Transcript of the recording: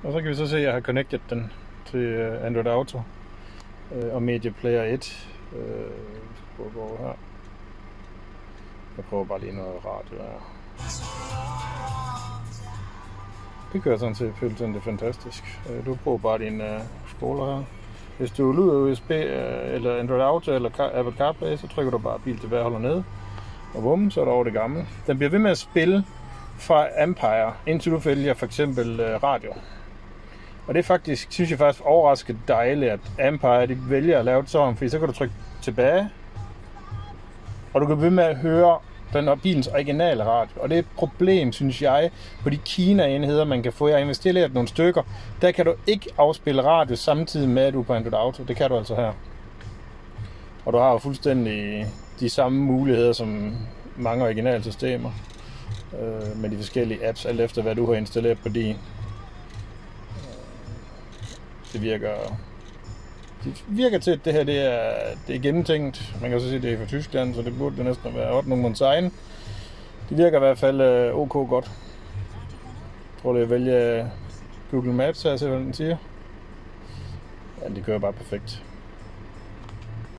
Og så kan vi så se, at jeg har connected den til Android Auto og Media Player 1. Her. Jeg prøver bare lige noget radio her. Det kører sådan set fuldstændig fantastisk. Du prøver bare din spoler her. Hvis du lyder USB eller Android Auto eller Apple CarPlay, så trykker du bare bil tilbage og holder ned. Og bum, så er der over det gamle. Den bliver ved med at spille fra Ampere, indtil du vælger for eksempel radio. Og det er faktisk, synes jeg faktisk overraskende dejligt, at Ampere de vælger at lave det sådan, fordi så kan du trykke tilbage, og du kan blive med at høre den og bilens originale radio. Og det er et problem, synes jeg, på de Kina-enheder, man kan få. Jeg har investeret nogle stykker. Der kan du ikke afspille radio samtidig med, at du er på Android Auto. Det kan du altså her. Og du har jo fuldstændig de samme muligheder som mange originale systemer. Med de forskellige apps, alt efter hvad du har installeret på din. Det virker til, at det her det er gennemtænkt. Man kan så sige, at det er fra Tyskland, så det burde det næsten være Ordnung Sein. Det virker i hvert fald ok godt. Jeg tror, at vælge Google Maps her, så hvad den siger. Ja, det kører bare perfekt.